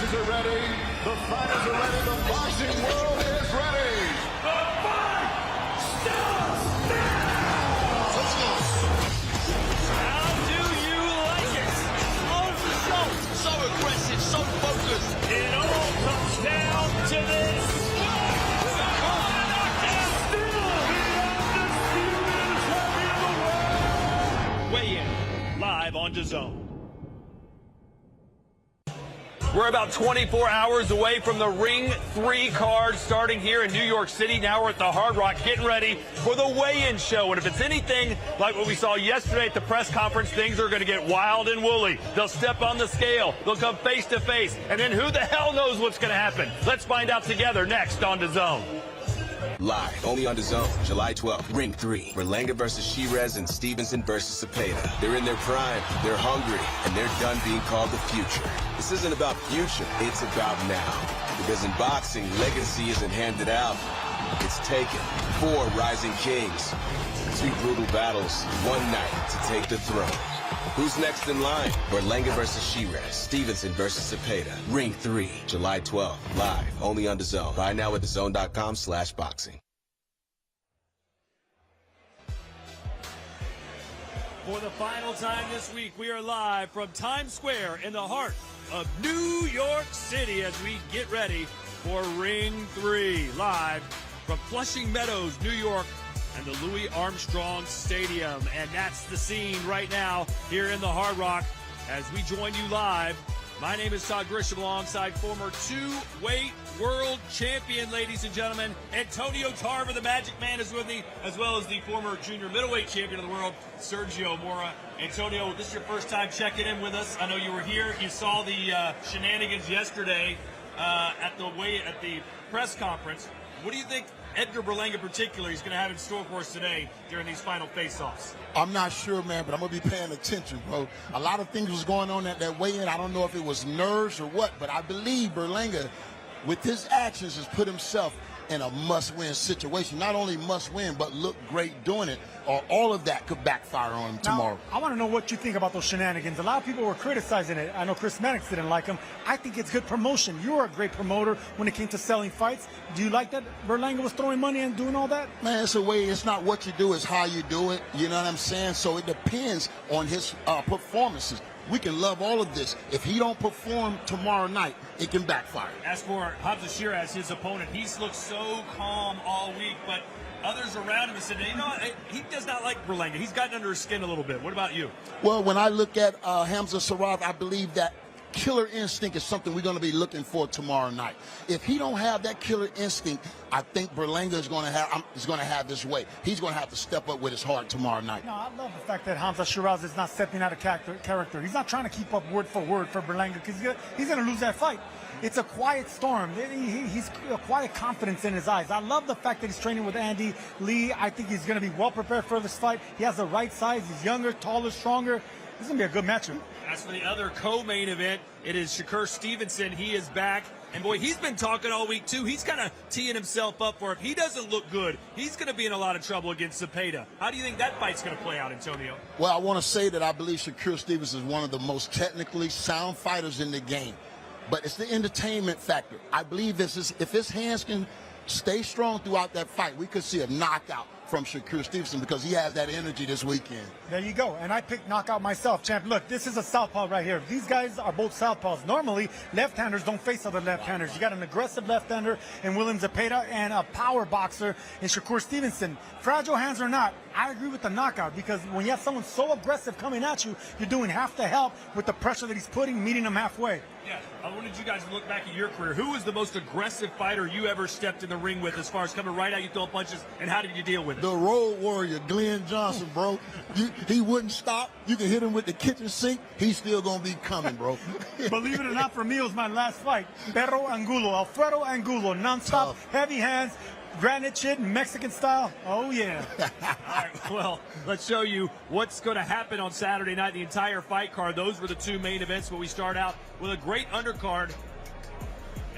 fighters are ready. The fighters are ready. The boxing world is ready. The fight starts now. Let's go. How do you like it? Close the show. So aggressive, so focused. It all comes down to this. Weigh in live on DAZN. We're about 24 hours away from the Ring 3 card starting here in New York City. Now we're at the Hard Rock getting ready for the weigh-in show. And if it's anything like what we saw yesterday at the press conference, things are going to get wild and woolly. They'll step on the scale. They'll come face to face. And then who the hell knows what's going to happen? Let's find out together next on DAZN. Live, only on DAZN, July 12th. Ring 3. Berlanga versus Shiraz and Stevenson versus Cepeda. They're in their prime, they're hungry, and they're done being called the future. This isn't about future, it's about now. Because in boxing, legacy isn't handed out, it's taken. 4 rising kings. 2 brutal battles, 1 night to take the throne. Who's next in line? Berlanga versus Shiraz, Stevenson versus Cepeda. Ring 3, July 12th. Live, only on DAZN. Buy now at DAZN.com/boxing. For the final time this week, we are live from Times Square in the heart of New York City as we get ready for Ring 3. Live from Flushing Meadows, New York, and the Louis Armstrong Stadium. And that's the scene right now here in the Hard Rock as we join you live. My name is Todd Grisham alongside former 2-weight world champion, ladies and gentlemen. Antonio Tarver, the Magic Man, is with me, as well as the former junior middleweight champion of the world, Sergio Mora. Antonio, this is your first time checking in with us. I know you were here. You saw the shenanigans yesterday at the press conference. What do you think Edgar Berlanga particularly is going to have in store for us today during these final face-offs? I'm not sure, man, but I'm going to be paying attention, bro. A lot of things was going on at that weigh-in. I don't know if it was nerves or what, but I believe Berlanga, with his actions, has put himself in a must-win situation. Not only must-win, but look great doing it, or all of that could backfire on him tomorrow. Now, I want to know what you think about those shenanigans. A lot of people were criticizing it. I know Chris Mannix didn't like them. I think it's good promotion. You were a great promoter when it came to selling fights. Do you like that Berlanga was throwing money and doing all that? Man, it's a way. It's not what you do, it's how you do it. You know what I'm saying? So it depends on his performances. We can love all of this. If he don't perform tomorrow night, it can backfire. As for Hamza Shiraz, his opponent, he's looked so calm all week, but others around him have said, you know, he does not like Berlanga. He's gotten under his skin a little bit. What about you? Well, when I look at Hamza Shiraz, I believe that killer instinct is something we're going to be looking for tomorrow night. If he don't have that killer instinct, I think Berlanga is going to have this way. He's going to have to step up with his heart tomorrow night. No, I love the fact that Hamza Shiraz is not stepping out of character. He's not trying to keep up word for Berlanga because he's going to lose that fight. It's a quiet storm. He's a quiet confidence in his eyes. I love the fact that he's training with Andy Lee. I think he's going to be well prepared for this fight. He has the right size. He's younger, taller, stronger. This is going to be a good matchup. As for the other co-main event, it is Shakur Stevenson. He is back. And, boy, he's been talking all week, too. He's kind of teeing himself up for if he doesn't look good, he's going to be in a lot of trouble against Cepeda. How do you think that fight's going to play out, Antonio? Well, I want to say that I believe Shakur Stevenson is one of the most technically sound fighters in the game. But it's the entertainment factor. I believe if his hands can stay strong throughout that fight, we could see a knockout from Shakur Stevenson because he has that energy this weekend. There you go. And I picked knockout myself, champ. Look, this is a southpaw right here. These guys are both southpaws. Normally, left-handers don't face other left-handers. You got an aggressive left-hander in William Cepeda and a power boxer in Shakur Stevenson. Fragile hands or not, I agree with the knockout because when you have someone so aggressive coming at you, you're doing half the help with the pressure that he's putting, meeting him halfway. Yeah, I wanted you guys to look back at your career. Who was the most aggressive fighter you ever stepped in the ring with as far as coming right at you, throwing punches, and how did you deal with it? The road warrior, Glenn Johnson, bro. He wouldn't stop. You can hit him with the kitchen sink. He's still going to be coming, bro. Believe it or not, for me, it was my last fight. Alfredo Angulo, nonstop, heavy hands, granite chin, Mexican style. Oh, yeah. All right, well, let's show you what's going to happen on Saturday night, the entire fight card. Those were the 2 main events, but we start out with a great undercard.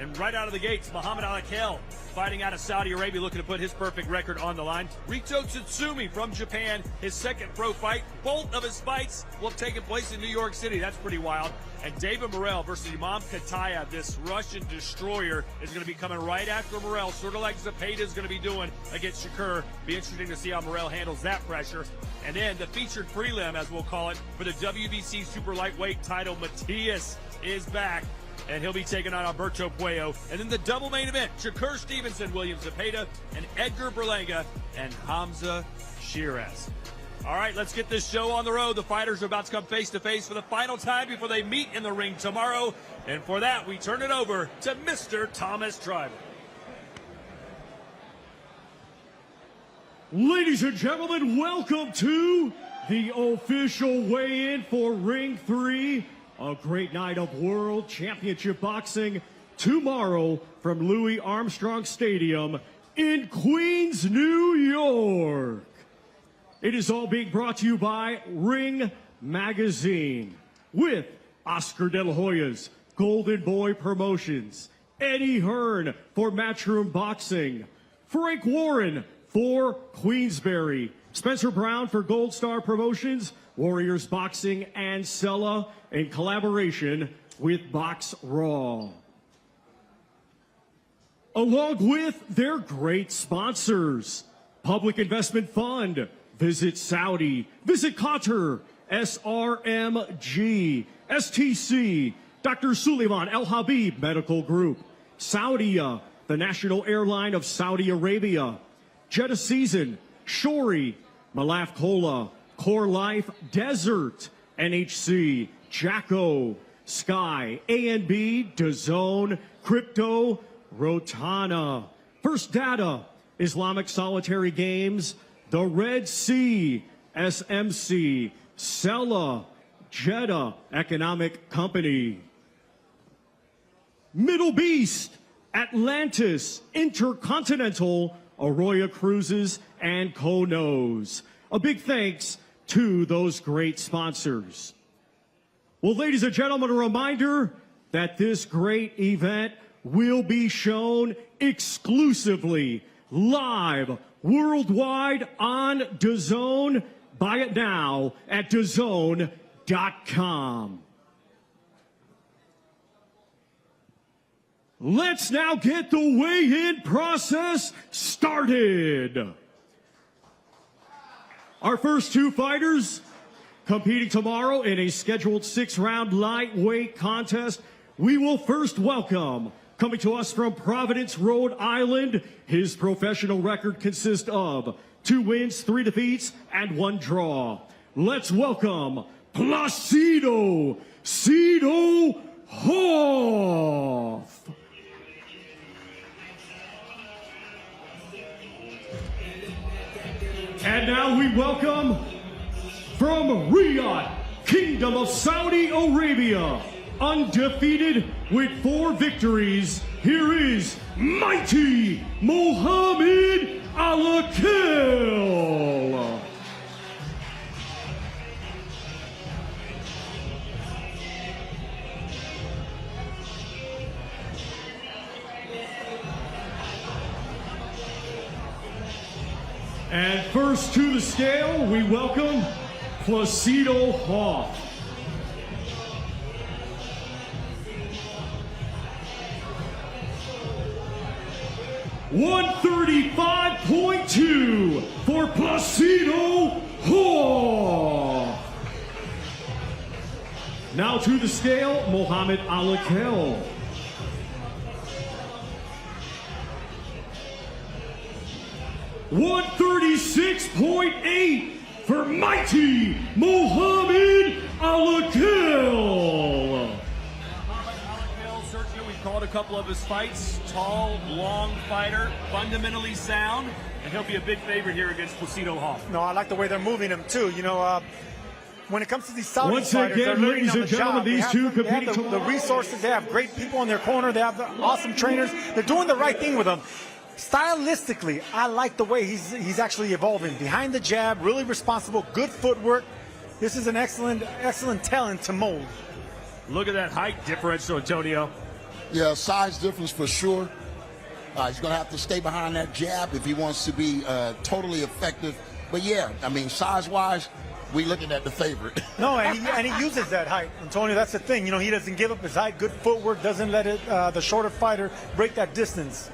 And right out of the gates, Muhammad Al-Akel fighting out of Saudi Arabia, looking to put his perfect record on the line. Rito Tutsumi from Japan, his second pro fight. Both of his fights will have taken place in New York City. That's pretty wild. And David Morell versus Imam Katayev, this Russian destroyer, is going to be coming right after Morell, sort of like Zepeda is going to be doing against Shakur. Be interesting to see how Morell handles that pressure. And then the featured prelim, as we'll call it, for the WBC super lightweight title, Matias is back, and he'll be taking on Alberto Puello. And then the double main event, Shakur Stevenson, William Zepeda, and Edgar Berlanga, and Hamza Shiraz. All right, let's get this show on the road. The fighters are about to come face-to-face for the final time before they meet in the ring tomorrow. And for that, we turn it over to Mr. Thomas Tribal. Ladies and gentlemen, welcome to the official weigh-in for Ring 3. A great night of World Championship Boxing tomorrow from Louis Armstrong Stadium in Queens, New York. It is all being brought to you by Ring Magazine with Oscar De La Hoya's Golden Boy Promotions, Eddie Hearn for Matchroom Boxing, Frank Warren for Queensberry, Spencer Brown for Gold Star Promotions, Warriors Boxing, and Sella in collaboration with Box Raw. Along with their great sponsors, Public Investment Fund, Visit Saudi, Visit Qatar, SRMG, STC, Dr. Suleiman Al Habib Medical Group, Saudia, the national airline of Saudi Arabia, Jeddah Season, Shori, Malaf Cola, Core Life, Desert, NHC, Jacko, Sky, A&B, DAZN, Crypto, Rotana, First Data, Islamic Solitary Games, The Red Sea, SMC, Sella, Jeddah Economic Company, Middle Beast, Atlantis, Intercontinental, Arroyo Cruises, and Konos. A big thanks to those great sponsors. Well, ladies and gentlemen, a reminder that this great event will be shown exclusively live worldwide on DAZN. Buy it now at DAZN.com. Let's now get the weigh-in process started. Our first two fighters competing tomorrow in a scheduled 6-round lightweight contest. We will first welcome, coming to us from Providence, Rhode Island, his professional record consists of 2 wins, 3 defeats, and 1 draw. Let's welcome Placido Cedo Hoff. And now we welcome from Riyadh, Kingdom of Saudi Arabia, undefeated with 4 victories, here is Mighty Mohammed Al-Akel. And first to the scale, we welcome Placido Hoff. $135.2 for Placido Hoff. Now to the scale, Mohammed Al-Akel. $136.8 for Mighty Mohammed Al-Akel. Sergio, we've called a couple of his fights. Tall, long fighter, fundamentally sound, and he'll be a big favorite here against Placido Hoff. No, I like the way they're moving him too. You know, when it comes to these Saudi Once fighters, again, they're learning ladies on the and gentlemen, job. these two competing they have the resources. They have great people in their corner. They have the awesome trainers. They're doing the right thing with them. Stylistically, I like the way he's actually evolving. Behind the jab, really responsible, good footwork. This is an excellent talent to mold. Look at that height differential, Antonio. Yeah, size difference for sure. He's going to have to stay behind that jab if he wants to be totally effective. But yeah, I mean, size-wise, we looking at the favorite. No, and he uses that height, Antonio. That's the thing. You know, he doesn't give up his height. Good footwork, doesn't let it the shorter fighter break that distance.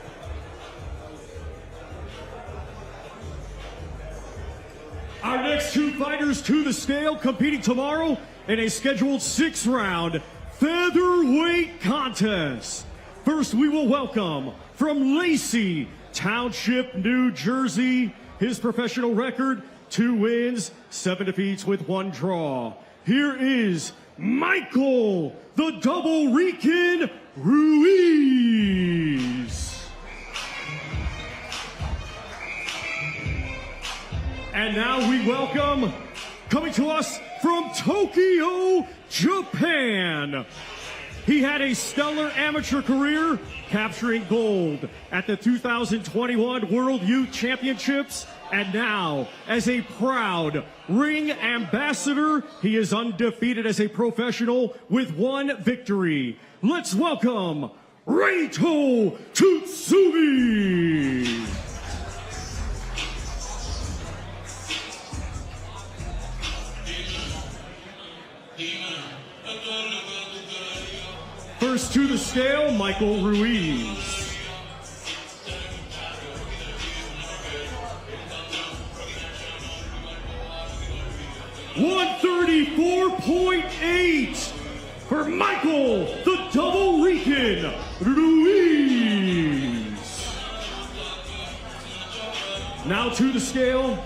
Our next two fighters to the scale competing tomorrow in a scheduled 6-round featherweight contest. First, we will welcome from Lacey Township, New Jersey, his professional record, 2 wins, 7 defeats with 1 draw. Here is Michael, the Double Rican Ruiz. And now we welcome, coming to us from Tokyo, Japan. He had a stellar amateur career, capturing gold at the 2021 World Youth Championships. And now, as a proud ring ambassador, he is undefeated as a professional with 1 victory. Let's welcome Reito Tutsumi. First to the scale, Michael Ruiz. .134.8 for Michael, the Double Rican Ruiz. Now to the scale,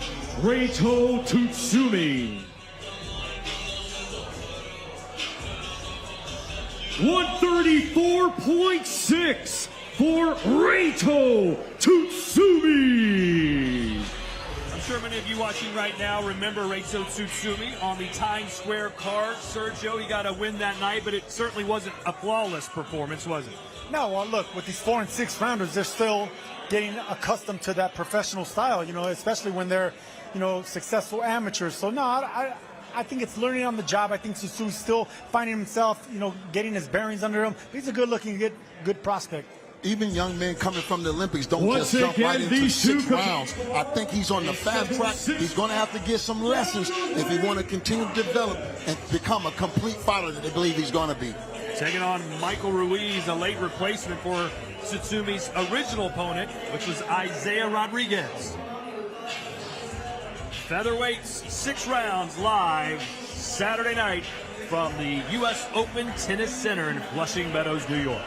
Reito Tutsumi. 134.6 for Reito Tutsumi. I'm sure many of you watching right now remember Reito Tutsumi on the Times Square card. Sergio, he got a win that night, but it certainly wasn't a flawless performance, was it? No, well, look, with these 4- and 6-rounders, they're still getting accustomed to that professional style, you know, especially when they're, you know, successful amateurs. So, no, I think it's learning on the job. I think Tutsumi's still finding himself, you know, getting his bearings under him. He's a good-looking, good prospect. Even young men coming from the Olympics don't just jump right into 6 rounds. I think he's on the fast track. He's going to have to get some lessons if he want to continue to develop and become a complete fighter that they believe he's going to be. Taking on Michael Ruiz, a late replacement for Tutsumi's original opponent, which was Isaiah Rodriguez. Featherweights, 6 rounds live Saturday night from the U.S. Open Tennis Center in Flushing Meadows, New York.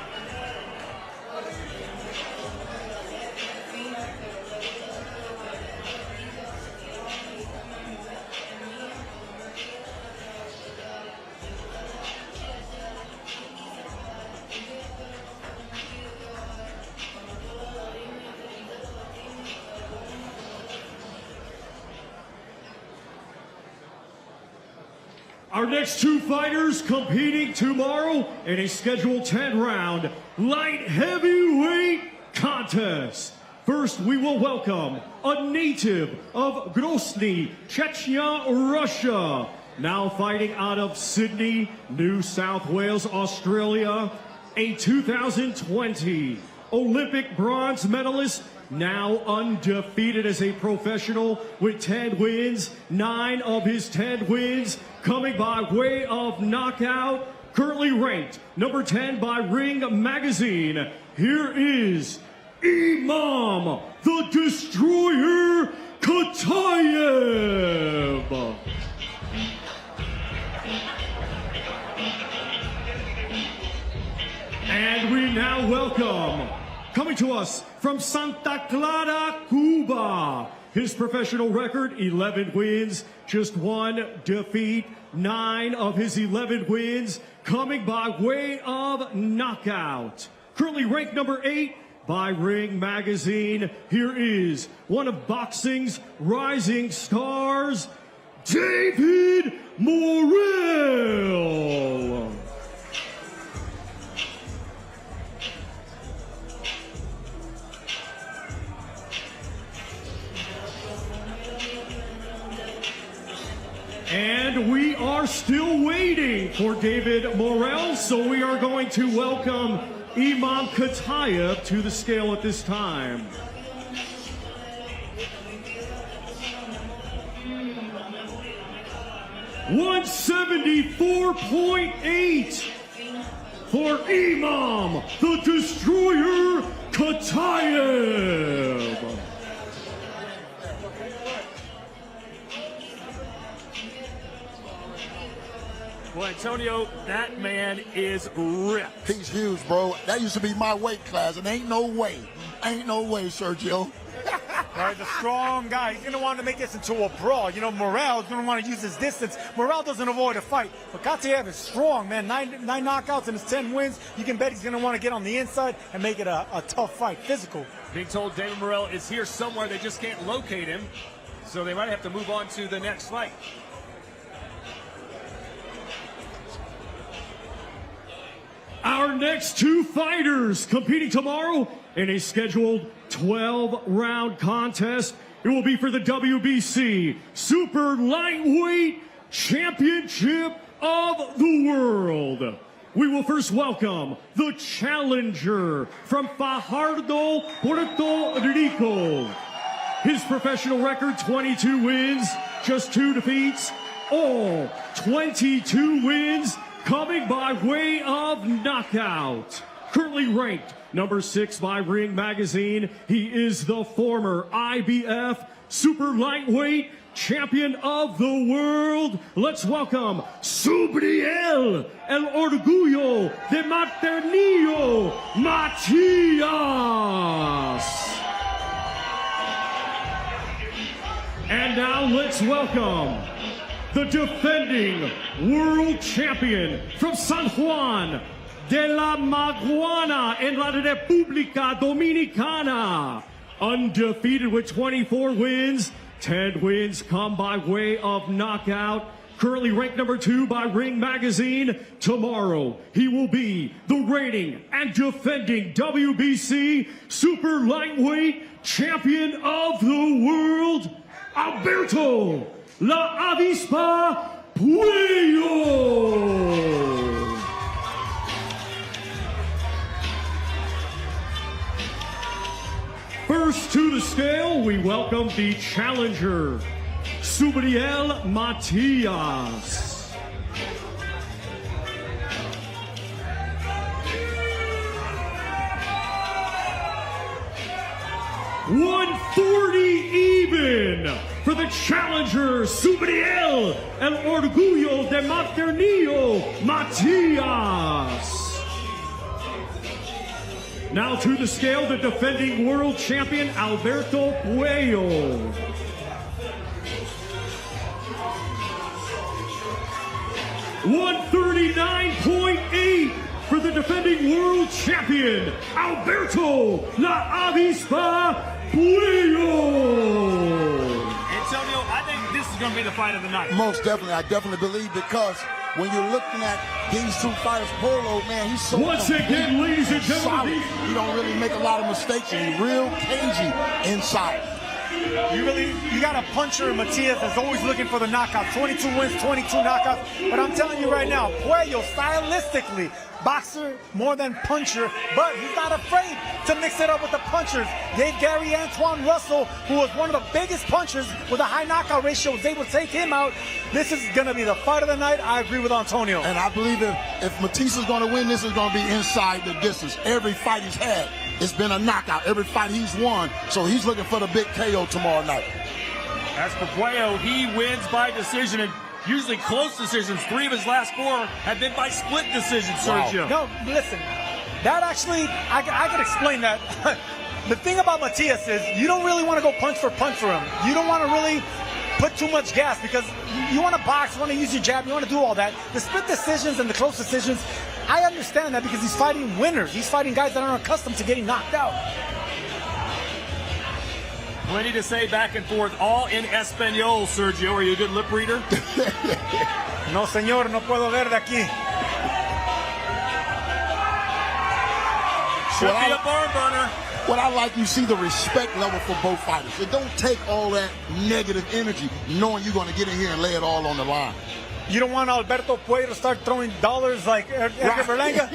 Our next 2 fighters competing tomorrow in a scheduled 10-round light heavyweight contest. First, we will welcome a native of Grozny, Chechnya, Russia, now fighting out of Sydney, New South Wales, Australia, a 2020 Olympic bronze medalist, now undefeated as a professional with 10 wins, 9 of his 10 wins coming by way of knockout, currently ranked number 10 by Ring Magazine. Here is Imam the Destroyer Katayev. And we now welcome, coming to us from Santa Clara, Cuba, his professional record, 11 wins, just 1 defeat, 9 of his 11 wins coming by way of knockout. Currently ranked number 8 by Ring Magazine. Here is one of boxing's rising stars, David Morell. And we are still waiting for David Morell, so we are going to welcome Imam Katayev to the scale at this time. $174.8 for Imam the Destroyer Katayev. Well, Antonio, that man is ripped. He's huge, bro. That used to be my weight class, and ain't no way, Sergio. Right, the strong guy. He's going to want to make this into a brawl. You know, Morell is going to want to use his distance. Morell doesn't avoid a fight. But Katayev is strong, man. Nine knockouts and his 10 wins. You can bet he's going to want to get on the inside and make it a tough fight, physical. Being told David Morell is here somewhere. They just can't locate him. So they might have to move on to the next fight. Our next two fighters competing tomorrow in a scheduled 12-round contest. It will be for the WBC Super Lightweight Championship of the World. We will first welcome the challenger from Fajardo, Puerto Rico. His professional record, 22 wins, just 2 defeats. All 22 wins coming by way of knockout. Currently ranked number 6 by Ring Magazine. He is the former IBF Super Lightweight Champion of the World. Let's welcome Subriel, El Orgullo de Maternillo, Matias. And now let's welcome the defending world champion from San Juan de la Maguana en la República Dominicana. Undefeated with 24 wins. 10 wins come by way of knockout. Currently ranked number 2 by Ring Magazine. Tomorrow, he will be the reigning and defending WBC Super Lightweight Champion of the World, Alberto La Avispa Puello. First to the scale, we welcome the challenger, Subriel Matias. 140 even for the challenger, Subriel El Orgullo de Maternillo, Matias. Now to the scale, the defending world champion, Alberto Puello. 139.8 for the defending world champion, Alberto La Avispa Puello. Antonio, I think this is going to be the fight of the night. Most definitely. I definitely believe, because when you're looking at these two fighters, Polo, man, he's so once again, ladies and gentlemen, he don't really make a lot of mistakes, and he's real cagey inside. You got a puncher, Matias, that's always looking for the knockout. 22 wins, 22 knockouts. But I'm telling you right now, Puello, stylistically, boxer more than puncher, but he's not afraid to mix it up with the punchers. Gave Gary Antoine Russell, who was one of the biggest punchers with a high knockout ratio, was able to take him out. This is going to be the fight of the night. I agree with Antonio. And I believe if Matias is going to win, this is going to be inside the distance. Every fight he's had, it's been a knockout. Every fight he's won, so he's looking for the big KO tomorrow night. As for Puello, he wins by decision, and usually close decisions. 3 of his last 4 have been by split decision, Sergio. No, listen, that actually, I can explain that. The thing about Matias is you don't really want to go punch for him. You don't want to really put too much gas, because you want to box, you want to use your jab, you want to do all that. The split decisions and the close decisions, I understand that, because he's fighting winners. He's fighting guys that aren't accustomed to getting knocked out. Plenty to say back and forth, all in Espanol, Sergio. Are you a good lip reader? No, señor, no puedo ver de aquí. Should be a barn burner. What I like, you see the respect level for both fighters. It don't take all that negative energy, knowing you're going to get in here and lay it all on the line. You don't want Alberto Puello to start throwing dollars like Edgar Berlanga?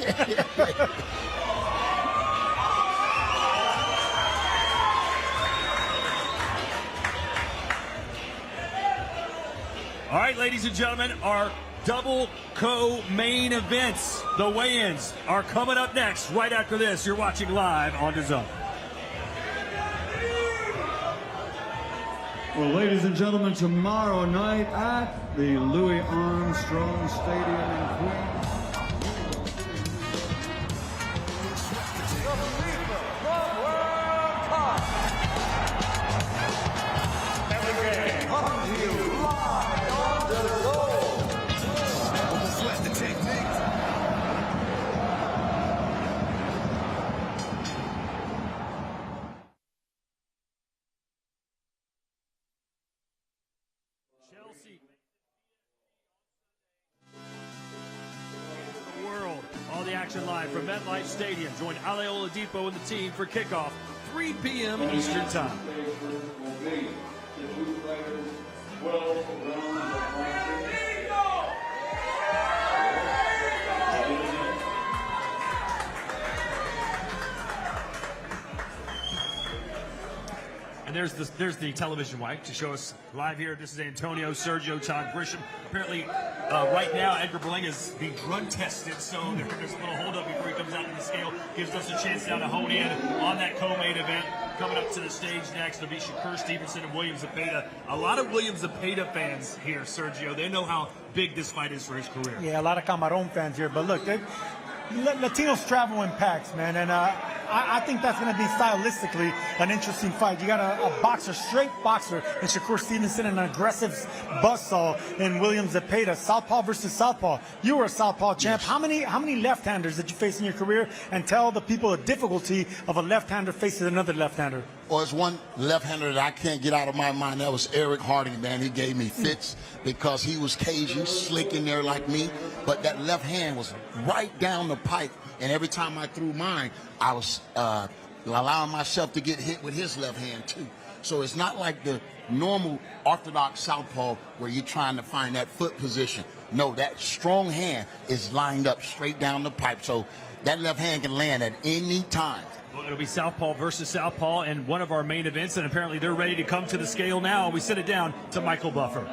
All right, ladies and gentlemen, our double co-main events, the weigh-ins, are coming up next. Right after this, you're watching live on DAZN. Well, ladies and gentlemen, tomorrow night at the Louis Armstrong Stadium in Queens. All the action live from MetLife Stadium. Join Ale Oladipo and the team for kickoff, 3 p.m. Eastern Time. And there's the television mic to show us live here. This is Antonio, Sergio, Todd Grisham. Apparently, right now, Edgar Berlanga is being drug tested, so there's a little holdup before he comes out to the scale. Gives us a chance now to hone in on that co-main event. Coming up to the stage next will be Shakur Stevenson and William Zepeda. A lot of William Zepeda fans here, Sergio. They know how big this fight is for his career. Yeah, a lot of Camarón fans here. But look, Latinos travel in packs, man, and I think that's going to be stylistically an interesting fight. You got a boxer, straight boxer, in Shakur Stevenson, and an aggressive buzzsaw in William Zepeda. Southpaw versus southpaw. You were a southpaw champ. Yes. How many left-handers did you face in your career? And tell the people the difficulty of a left-hander facing another left-hander. Well, it's one left-hander that I can't get out of my mind. That was Eric Harding, man. He gave me fits because he was Cajun, slick in there like me. But that left hand was right down the pipe. And every time I threw mine, I was allowing myself to get hit with his left hand, too. So it's not like the normal orthodox southpaw where you're trying to find that foot position. No, that strong hand is lined up straight down the pipe. So that left hand can land at any time. Well, it'll be southpaw versus southpaw in one of our main events, and apparently they're ready to come to the scale now. We send it down to Michael Buffer.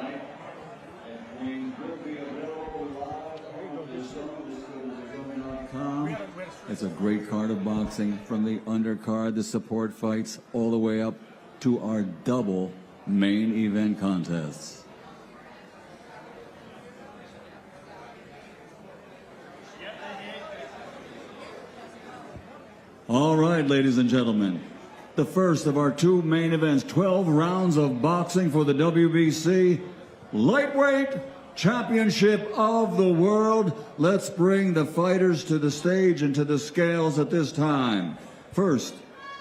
It's a great card of boxing from the undercard, the support fights, all the way up to our double main event contests. All right, ladies and gentlemen, the first of our two main events, 12 rounds of boxing for the WBC Lightweight Championship of the World. Let's bring the fighters to the stage and to the scales at this time. First,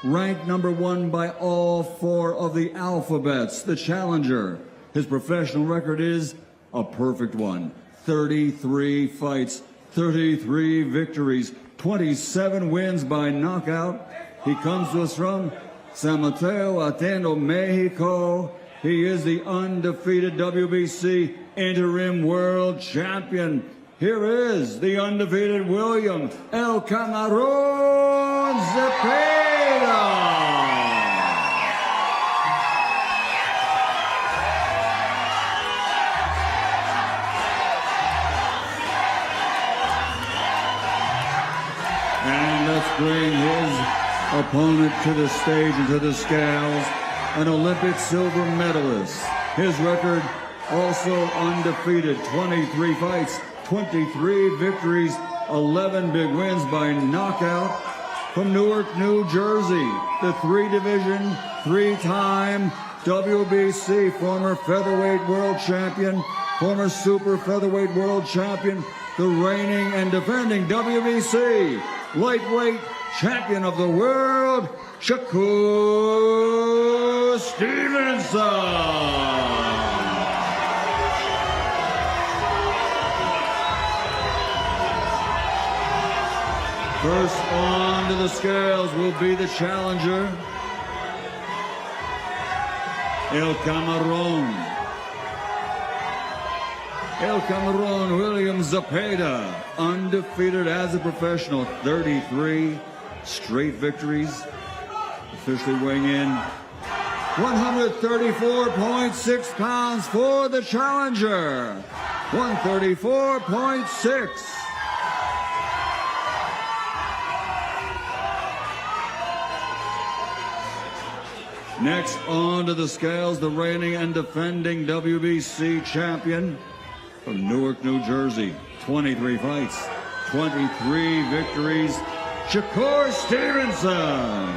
ranked number 1 by all 4 of the alphabets, the challenger. His professional record is a perfect one. 33 fights, 33 victories, 27 wins by knockout. He comes to us from San Mateo Atendo, Mexico. He is the undefeated WBC interim world champion. Here is the undefeated William El Camarón Zepeda. And let's bring his opponent to the stage and to the scales, an Olympic silver medalist. His record also undefeated, 23 fights, 23 victories, 11 big wins by knockout. From Newark, New Jersey, the 3-division, 3-time WBC, former featherweight world champion, former super featherweight world champion, the reigning and defending WBC lightweight champion of the world, Shakur Stevenson. First on to the scales will be the challenger, El Camarón. El Camarón William Zepeda, undefeated as a professional, 33 straight victories. Officially weighing in 134.6 pounds for the challenger. 134.6. Next onto the scales, the reigning and defending WBC champion from Newark, New Jersey. 23 fights, 23 victories, Shakur Stevenson.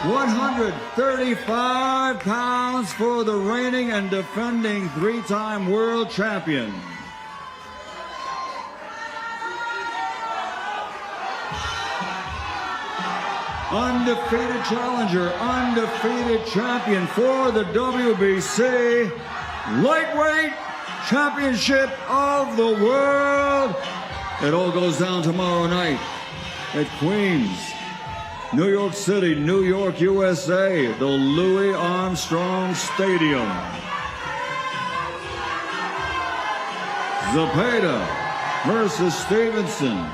135 pounds for the reigning and defending three-time world champion. Undefeated challenger, undefeated champion for the WBC Lightweight Championship of the World. It all goes down tomorrow night at Queens, New York City, New York, USA, the Louis Armstrong Stadium. Zepeda versus Stevenson.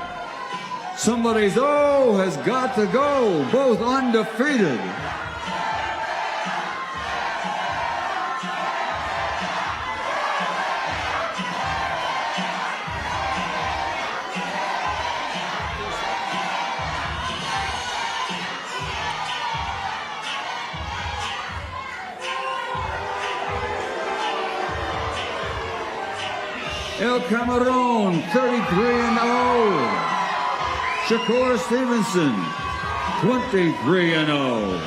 Somebody's has got to go, both undefeated. El Camarón, 33-0. Shakur Stevenson, 23-0.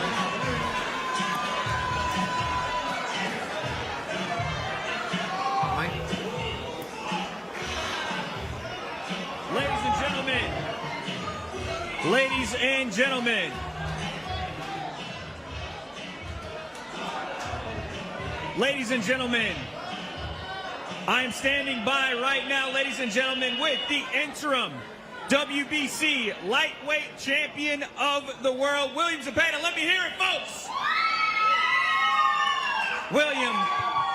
Ladies and gentlemen, I am standing by right now, ladies and gentlemen, with the interim WBC lightweight champion of the world, William Zepeda. Let me hear it, folks. William,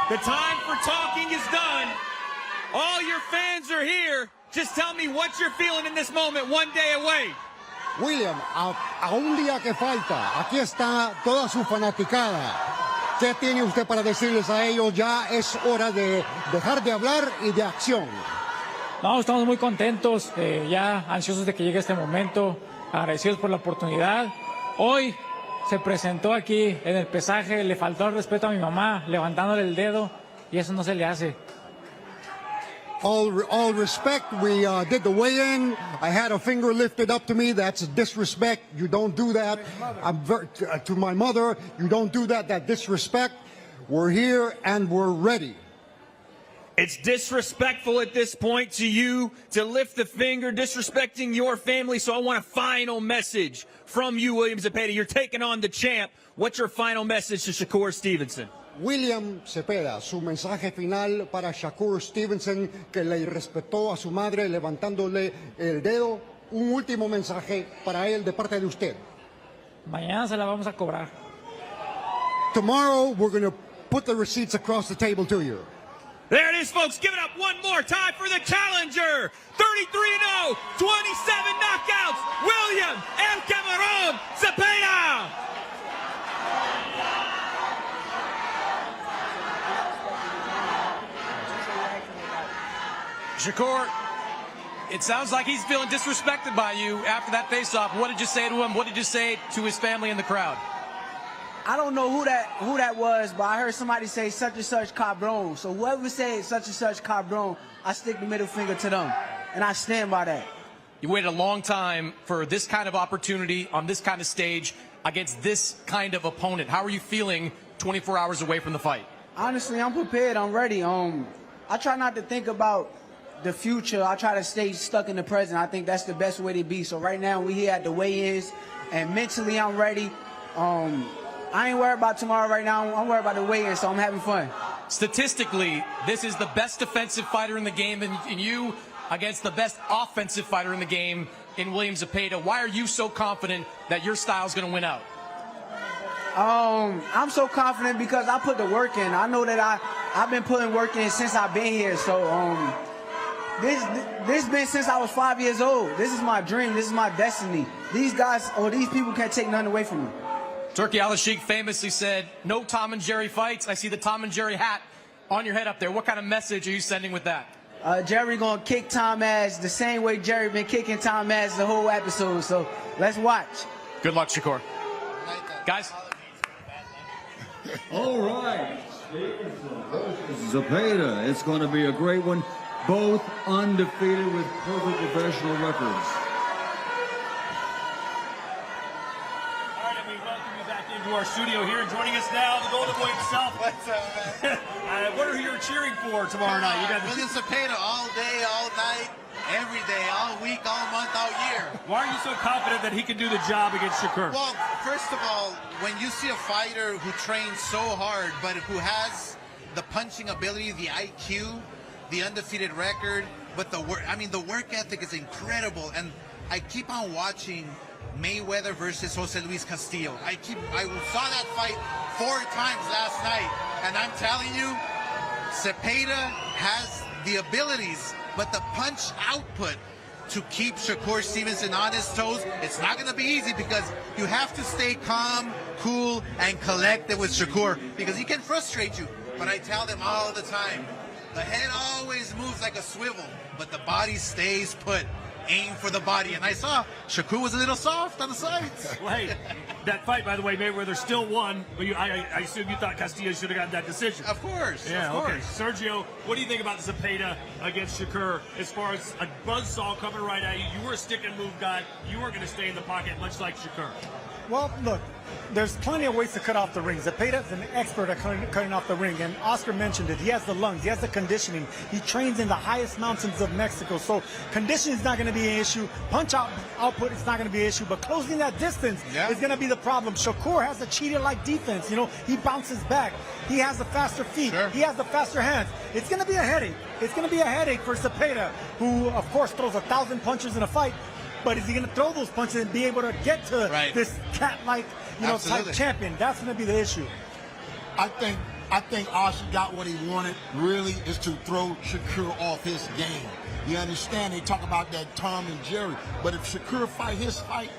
the time for talking is done. All your fans are here. Just tell me what you're feeling in this moment, one day away. William, a un día que falta, aquí está toda su fanaticada. ¿Qué tiene usted para decirles a ellos? Ya es hora de dejar de hablar y de acción. No, estamos muy contentos, ya ansiosos de que llegue este momento, agradecidos por la oportunidad. Hoy se presentó aquí en el pesaje, le faltó el respeto a mi mamá, levantándole el dedo, y eso no se le hace. All respect, we did the weigh-in. I had a finger lifted up to me. That's disrespect. You don't do that. To my mother, you don't do that. That disrespect. We're here and we're ready. It's disrespectful at this point to you to lift the finger, disrespecting your family. So I want a final message from you, William Zepeda. You're taking on the champ. What's your final message to Shakur Stevenson? William Zepeda, su mensaje final para Shakur Stevenson, que le irrespetó a su madre levantándole el dedo. Un último mensaje para él de parte de usted. Mañana se la vamos a cobrar. Tomorrow we're going to put the receipts across the table to you. There it is, folks. Give it up one more time for the challenger. 33-0, 27 knockouts, William El Camarón Zepeda. Shakur, it sounds like he's feeling disrespected by you after that face-off. What did you say to him? What did you say to his family in the crowd? I don't know who that was, but I heard somebody say such and such cabron. So whoever said such and such cabron, I stick the middle finger to them, and I stand by that. You waited a long time for this kind of opportunity on this kind of stage against this kind of opponent. How are you feeling 24 hours away from the fight? Honestly, I'm prepared. I'm ready. I try not to think about the future. I try to stay stuck in the present. I think that's the best way to be. So right now we here at the weigh-ins, and mentally I'm ready. I ain't worried about tomorrow right now. I'm worried about the weigh-in, so I'm having fun. Statistically, this is the best defensive fighter in the game, and you against the best offensive fighter in the game in William Zepeda. Why are you so confident that your style is going to win out? I'm so confident because I put the work in. I know that I've been putting work in since I've been here. So This been since I was 5 years old. This is my dream. This is my destiny. These guys or these people can't take nothing away from me. Turkey Al-Sheikh famously said, no Tom and Jerry fights. I see the Tom and Jerry hat on your head up there. What kind of message are you sending with that? Jerry gonna kick Tom ass the same way Jerry been kicking Tom ass the whole episode. So let's watch. Good luck, Shakur. Guys. All right. Stevenson versus Zepeda. It's going to be a great one. Both undefeated with perfect professional records. All right, and we welcome you back into our studio here. Joining us now, the Golden Boy himself. What's up, man? What are you cheering for tomorrow night? You got William Zepeda all day, all night, every day, all week, all month, all year. Why are you so confident that he can do the job against Shakur? Well, first of all, when you see a fighter who trains so hard, but who has the punching ability, the IQ, the undefeated record, but the work, I mean, the work ethic is incredible. And I keep on watching Mayweather versus Jose Luis Castillo. I saw that fight 4 times last night, and I'm telling you, Zepeda has the abilities, but the punch output to keep Shakur Stevenson on his toes, it's not going to be easy because you have to stay calm, cool, and collected with Shakur because he can frustrate you. But I tell them all the time, the head always moves like a swivel, but the body stays put. Aim for the body. And I saw Shakur was a little soft on the sides. Well, hey, that fight, by the way, Mayweather still won, but I assume you thought Castillo should have gotten that decision. Of course. Yeah, of course. okay. Sergio, what do you think about Zepeda against Shakur as far as a buzzsaw coming right at you? You were a stick and move guy. You weren't going to stay in the pocket much like Shakur. Well, look, there's plenty of ways to cut off the ring. Zepeda's an expert at cutting off the ring, and Oscar mentioned it. He has the lungs, he has the conditioning. He trains in the highest mountains of Mexico, so conditioning is not going to be an issue. Punch output is not going to be an issue, but closing that distance is going to be the problem. Shakur has a cheater-like defense. You know, he bounces back. He has the faster feet. He has the faster hands. It's going to be a headache. It's going to be a headache for Zepeda, who, of course, throws 1,000 punches in a fight. But is he going to throw those punches and be able to get to this cat-like, type champion? That's going to be the issue. I think Oscar got what he wanted. Really, is to throw Shakur off his game. You understand? They talk about that Tom and Jerry, but if Shakur fight his fight,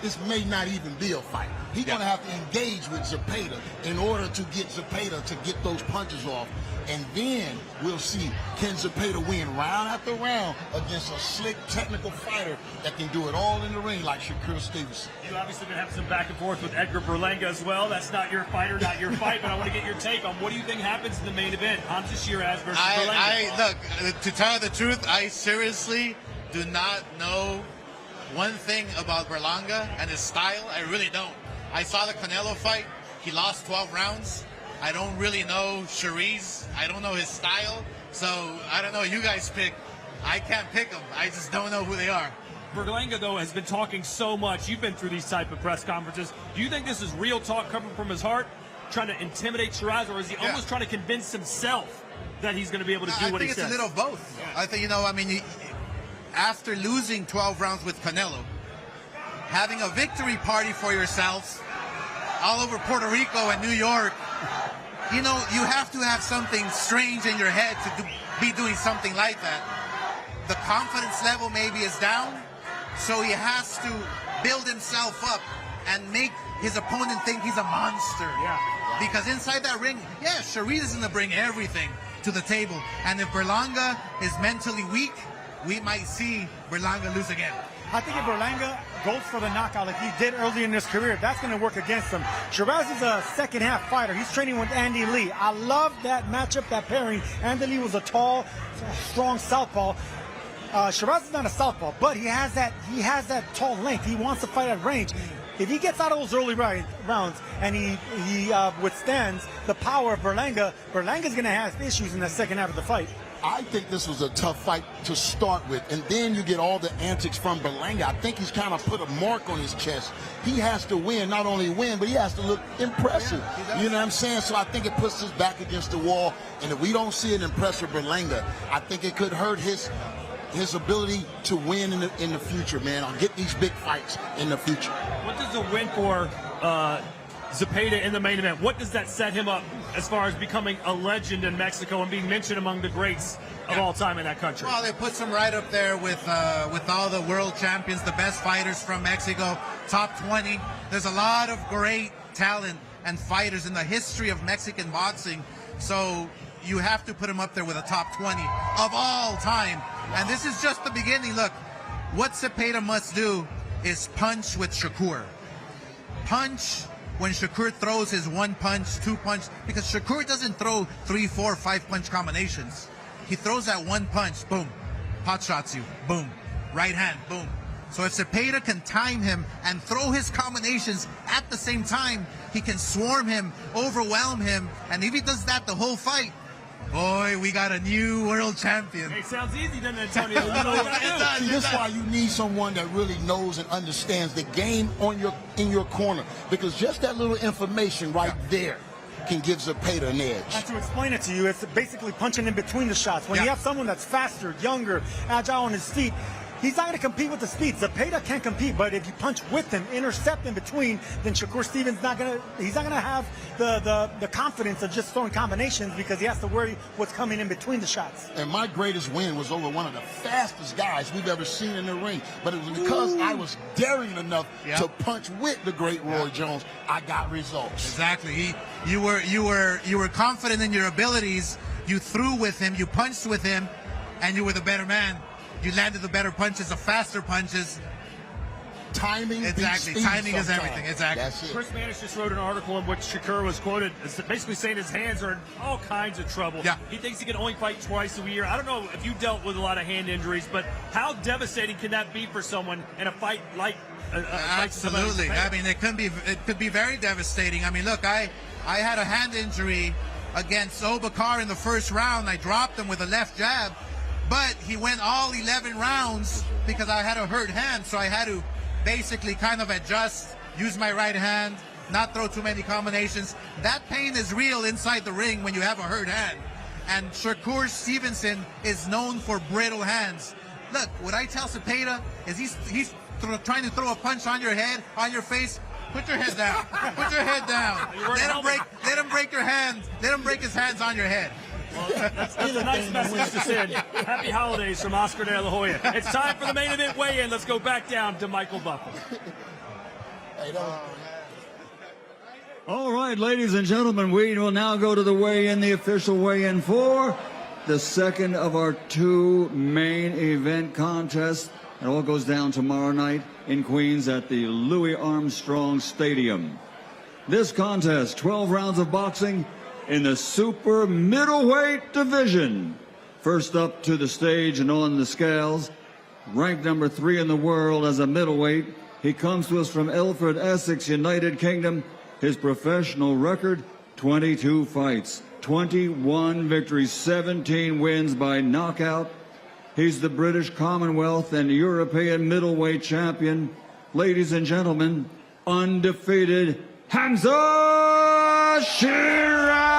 this may not even be a fight. He's going to have to engage with Zepeda in order to get Zepeda to get those punches off. And then we'll see, can Zepeda win round after round against a slick, technical fighter that can do it all in the ring like Shakur Stevenson. You obviously been having some back and forth with Edgar Berlanga as well. That's not your fighter, not your fight, but I want to get your take on what do you think happens in the main event? Hamza Shiraz versus Berlanga. Look, to tell you the truth, I seriously do not know one thing about Berlanga and his style. I really don't. I saw the Canelo fight. He lost 12 rounds. I don't really know Shiraz. I don't know his style. So, I don't know. You guys pick. I can't pick them. I just don't know who they are. Berlanga, though, has been talking so much. You've been through these type of press conferences. Do you think this is real talk coming from his heart, trying to intimidate Shiraz, or is he almost trying to convince himself that he's going to be able to do what he says? I think it's a little of both. Yeah. I think, after losing 12 rounds with Canelo, having a victory party for yourself all over Puerto Rico and New York, you have to have something strange in your head to be doing something like that. The confidence level maybe is down, so he has to build himself up and make his opponent think he's a monster. Yeah. Because inside that ring, Shiraz is going to bring everything to the table. And if Berlanga is mentally weak, we might see Berlanga lose again. I think if Berlanga goes for the knockout like he did early in his career, that's going to work against him. Shiraz is a second-half fighter. He's training with Andy Lee. I love that matchup, that pairing. Andy Lee was a tall, strong southpaw. Shiraz is not a southpaw, but he has that tall length. He wants to fight at range. If he gets out of those early rounds and he withstands the power of Berlanga, Berlanga's going to have issues in the second half of the fight. I think this was a tough fight to start with, and then you get all the antics from Berlanga. I think he's kind of put a mark on his chest. He has to win, not only win, but he has to look impressive. You know what I'm saying? So I think it puts us back against the wall, and if we don't see an impressive Berlanga, I think it could hurt his ability to win in the future, man. I'll get these big fights in the future. What does a win for Zepeda in the main event. What does that set him up as far as becoming a legend in Mexico and being mentioned among the greats of all time in that country? Well, it puts him right up there with all the world champions, the best fighters from Mexico, top 20. There's a lot of great talent and fighters in the history of Mexican boxing. So you have to put him up there with a top 20 of all time. And this is just the beginning. Look, what Zepeda must do is punch with Shakur. Punch when Shakur throws his 1 punch, 2 punch, because Shakur doesn't throw 3, 4, 5 punch combinations. He throws that 1 punch, boom, pot shots you, boom, right hand, boom. So if Zepeda can time him and throw his combinations at the same time, he can swarm him, overwhelm him, and if he does that the whole fight, boy, we got a new world champion. It sounds easy, doesn't it, Antonio? See, this is why you need someone that really knows and understands the game in your corner, because just that little information right there can give Zepeda an edge. And to explain it to you, it's basically punching in between the shots. When you have someone that's faster, younger, agile on his feet, he's not going to compete with the speed. Zepeda can't compete, but if you punch with him, intercept in between, then Shakur Stevens he's not gonna have the confidence of just throwing combinations, because he has to worry what's coming in between the shots. And my greatest win was over one of the fastest guys we've ever seen in the ring, but it was because I was daring enough to punch with the great Roy Jones. I got results. Exactly. You were confident in your abilities. You threw with him, you punched with him, and you were the better man. You landed the better punches, the faster punches. Timing. Exactly. Timing is everything. Exactly. That's it. Chris Manish just wrote an article in which Shakur was quoted as basically saying his hands are in all kinds of trouble. Yeah. He thinks he can only fight twice a year. I don't know if you dealt with a lot of hand injuries, but how devastating can that be for someone in a fight like Absolutely. I mean, it could be very devastating. I mean, look, I had a hand injury against Obakar in the first round. I dropped him with a left jab, but he went all 11 rounds because I had a hurt hand, so I had to basically kind of adjust, use my right hand, not throw too many combinations. That pain is real inside the ring when you have a hurt hand. And Shakur Stevenson is known for brittle hands. Look, what I tell Zepeda is he's trying to throw a punch on your head, on your face. Put your head down. Put your head down. Let him break your hands. Let him break his hands on your head. Well, that's a nice message to send. Happy holidays from Oscar de la Hoya. It's time for the main event weigh-in. Let's go back down to Michael Buffer. All right, ladies and gentlemen, we will now go to the weigh-in, the official weigh-in for the second of our two main event contests. It all goes down tomorrow night in Queens at the Louis Armstrong Stadium. This contest, 12 rounds of boxing in the super middleweight division. First up to the stage and on the scales, ranked number 3 in the world as a middleweight. He comes to us from Ilford, Essex, United Kingdom. His professional record, 22 fights, 21 victories, 17 wins by knockout. He's the British Commonwealth and European middleweight champion. Ladies and gentlemen, undefeated Hamza Shiraz.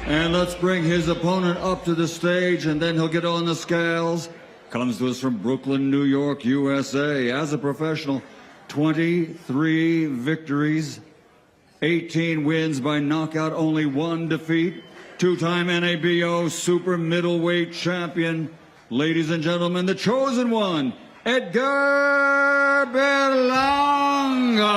And let's bring his opponent up to the stage, and then he'll get on the scales. Comes to us from Brooklyn, New York, USA. As a professional, 23 victories, 18 wins by knockout, only 1 defeat. Two-time NABO super middleweight champion. Ladies and gentlemen, the chosen one, Edgar Berlanga.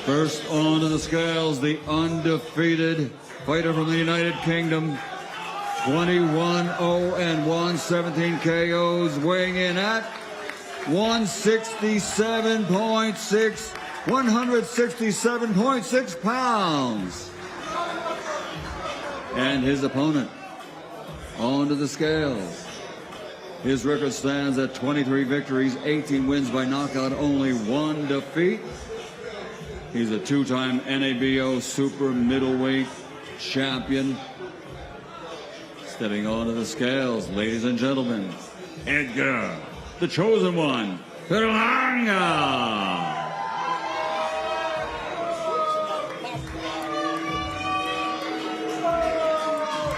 First onto the scales, the undefeated fighter from the United Kingdom, 21-0-1, 17 KOs, weighing in at 167.6 pounds. And his opponent onto the scales. His record stands at 23 victories, 18 wins by knockout, only 1 defeat. He's a 2-time NABO super middleweight champion. Stepping onto the scales, ladies and gentlemen, Edgar, the chosen one, Berlanga.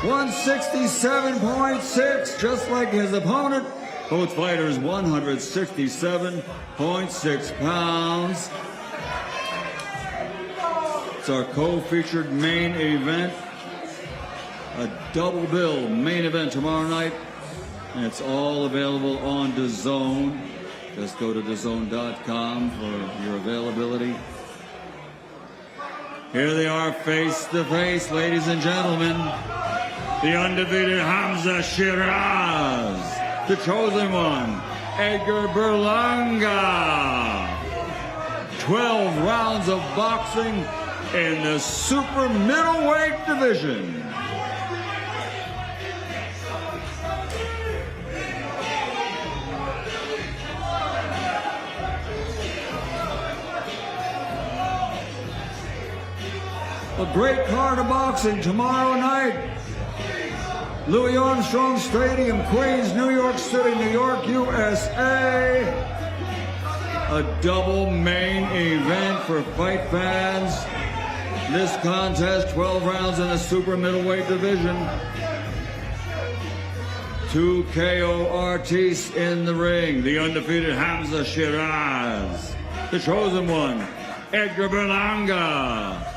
167.6, just like his opponent. Both fighters 167.6 pounds. It's our co-featured main event. A double bill main event tomorrow night. And it's all available on DAZN. Just go to DAZN.com for your availability. Here they are face to face, ladies and gentlemen. The undefeated Hamza Shiraz, the chosen one, Edgar Berlanga. 12 rounds of boxing in the super middleweight division. A great card of boxing tomorrow night. Louis Armstrong Stadium, Queens, New York City, New York, USA. A double main event for fight fans. This contest, 12 rounds in the super middleweight division. 2 KO artists in the ring. The undefeated Hamza Shiraz. The chosen one, Edgar Berlanga.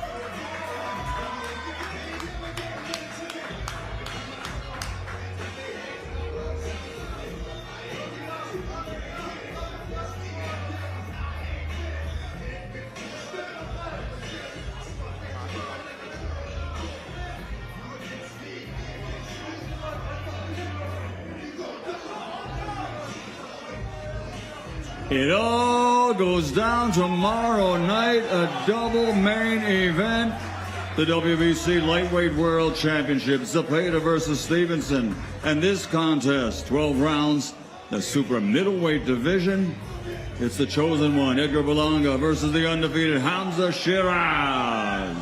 It all goes down tomorrow night, a double main event. The WBC Lightweight World Championship, Zepeda versus Stevenson. And this contest, 12 rounds, the super middleweight division. It's the chosen one, Edgar Berlanga versus the undefeated Hamza Shiraz.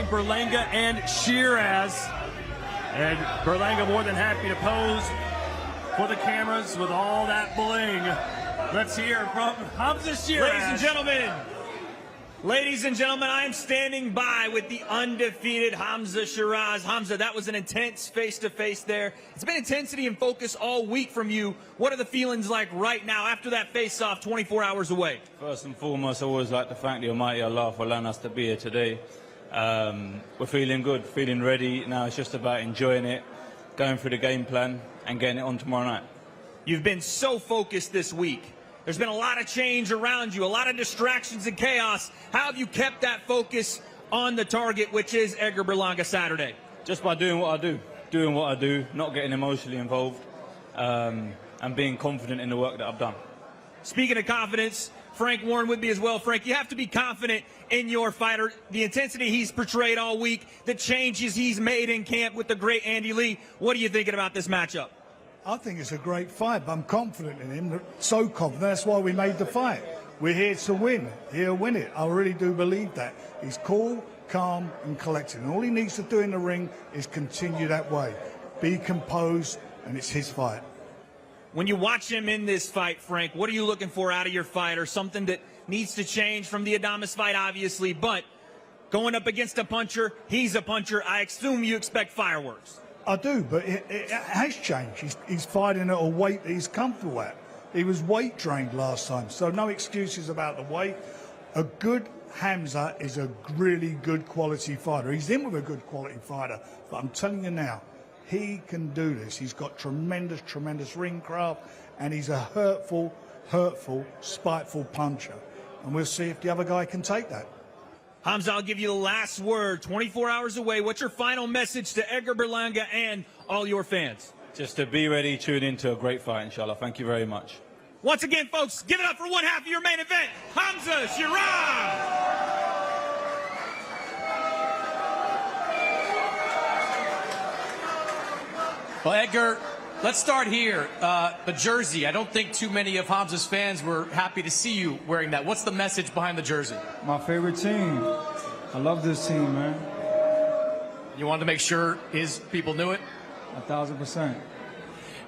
Berlanga and Shiraz. And Berlanga more than happy to pose for the cameras with all that bling. Let's hear from Hamza Shiraz. Ladies and gentlemen, I am standing by with the undefeated Hamza Shiraz. Hamza, that was an intense face-to-face there. It's been intensity and focus all week from you. What are the feelings like right now after that face-off 24 hours away? First and foremost, I always like to thank the Almighty Allah for allowing us to be here today. We're feeling good, feeling ready. Now it's just about enjoying it, going through the game plan and getting it on tomorrow night. You've been so focused this week. There's been a lot of change around you, a lot of distractions and chaos. How have you kept that focus on the target, which is Edgar Berlanga Saturday? Just by doing what I do, not getting emotionally involved, and being confident in the work that I've done. Speaking of confidence, Frank Warren with me as well. Frank, you have to be confident in your fighter. The intensity he's portrayed all week, the changes he's made in camp with the great Andy Lee. What are you thinking about this matchup? I think it's a great fight. I'm confident in him, so confident. That's why we made the fight. We're here to win. Here to win it. I really do believe that. He's cool, calm, and collected. And all he needs to do in the ring is continue that way. Be composed, and it's his fight. When you watch him in this fight, Frank, what are you looking for out of your fighter? Something that needs to change from the Adames fight, obviously, but going up against a puncher, he's a puncher. I assume you expect fireworks. I do, but it has changed. He's fighting at a weight that he's comfortable at. He was weight trained last time, so no excuses about the weight. A good Hamza is a really good quality fighter. He's in with a good quality fighter, but I'm telling you now, he can do this. He's got tremendous, tremendous ring craft, and he's a hurtful, spiteful puncher. And we'll see if the other guy can take that. Hamza, I'll give you the last word. 24 hours away. What's your final message to Edgar Berlanga and all your fans? Just to be ready, tune into a great fight, inshallah. Thank you very much. Once again, folks, give it up for one half of your main event, Hamza Shiraz. Well, Edgar, Let's start here. The jersey. I don't think too many of Hamza's fans were happy to see you wearing that. What's the message behind the jersey? My favorite team. I love this team, man. You wanted to make sure his people knew it? 1,000%.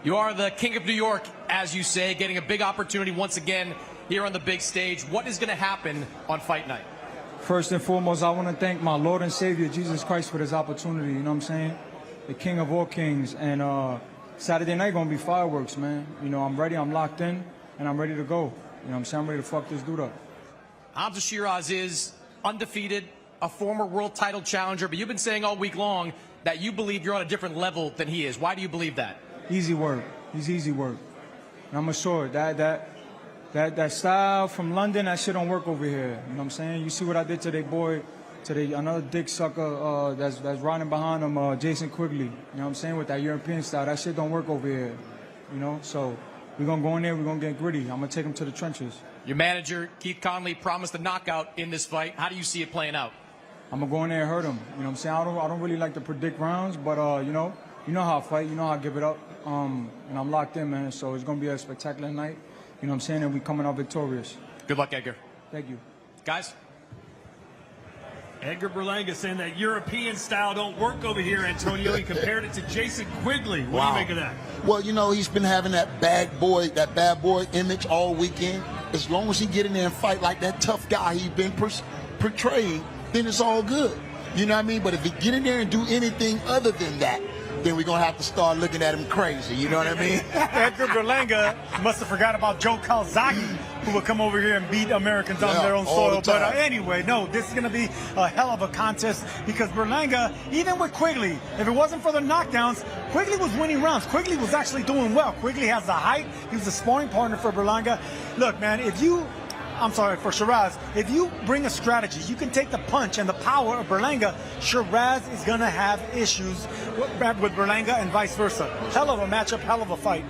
You are the king of New York, as you say, getting a big opportunity once again here on the big stage. What is going to happen on fight night? First and foremost, I want to thank my Lord and Savior, Jesus Christ, for this opportunity. You know what I'm saying? The king of all kings. And Saturday night going to be fireworks, man. You know, I'm ready, I'm locked in, and I'm ready to go. You know what I'm saying? I'm ready to fuck this dude up. Hamza Shiraz is undefeated, a former world title challenger, but you've been saying all week long that you believe you're on a different level than he is. Why do you believe that? Easy work. He's easy work. And I'm assured that style from London, that shit don't work over here. You know what I'm saying? You see what I did to their boy, to another dick sucker that's riding behind him, Jason Quigley. You know what I'm saying? With that European style, that shit don't work over here. You know? So we're going to go in there, we're going to get gritty. I'm going to take him to the trenches. Your manager, Keith Conley, promised a knockout in this fight. How do you see it playing out? I'm going to go in there and hurt him. You know what I'm saying? I don't really like to predict rounds, but, you know how I fight. You know how I give it up. And I'm locked in, man. So it's going to be a spectacular night. You know what I'm saying? And we coming out victorious. Good luck, Edgar. Thank you. Guys? Edgar Berlanga saying that European style don't work over here, Antonio. He compared it to Jason Quigley. What do you make of that? Well, you know, he's been having that bad boy image all weekend. As long as he get in there and fight like that tough guy he's been portraying, then it's all good. You know what I mean? But if he get in there and do anything other than that, then we're going to have to start looking at him crazy. You know what I mean? Edgar Berlanga must have forgot about Joe Calzaghe, who will come over here and beat Americans on their own soil. But anyway, no, this is going to be a hell of a contest because Berlanga, even with Quigley, if it wasn't for the knockdowns, Quigley was winning rounds. Quigley was actually doing well. Quigley has the height. He was a sparring partner for Berlanga. Look, man, for Shiraz, if you bring a strategy, you can take the punch and the power of Berlanga, Shiraz is going to have issues with Berlanga and vice versa. Hell of a matchup, hell of a fight.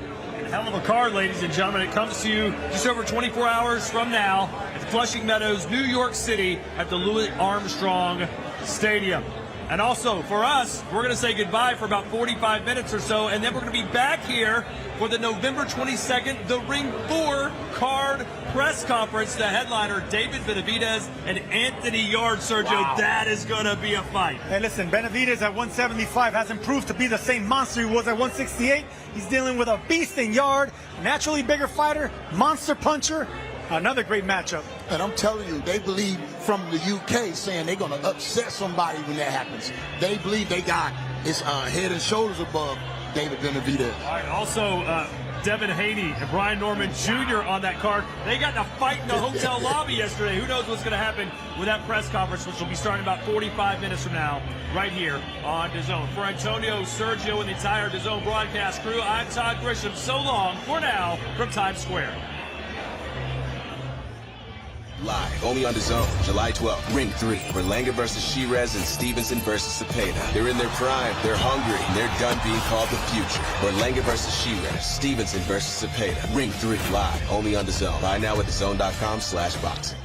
Hell of a card, ladies and gentlemen. It comes to you just over 24 hours from now at Flushing Meadows, New York City at the Louis Armstrong Stadium. And also, for us, we're going to say goodbye for about 45 minutes or so, and then we're going to be back here for the November 22nd, the Ring 4 card press conference. The headliner, David Benavidez and Anthony Yarde. Sergio, wow. That is going to be a fight. Hey, listen, Benavidez at 175 hasn't proved to be the same monster he was at 168. He's dealing with a beast in Yarde, naturally bigger fighter, monster puncher. Another great matchup. And I'm telling you, they believe from the UK saying they're going to upset somebody when that happens. They believe they got his head and shoulders above David Benavidez. All right, also, Devin Haney and Brian Norman Jr. on that card. They got in a fight in the hotel lobby yesterday. Who knows what's going to happen with that press conference, which will be starting about 45 minutes from now, right here on DAZN. For Antonio, Sergio, and the entire DAZN broadcast crew, I'm Todd Grisham. So long for now from Times Square. Live, only on DAZN, July 12th. Ring 3, Berlanga versus Shiraz and Stevenson versus Cepeda. They're in their prime, they're hungry, and they're done being called the future. Berlanga versus Shiraz, Stevenson versus Cepeda. Ring 3, live, only on DAZN. Buy now at DAZN.com/boxing.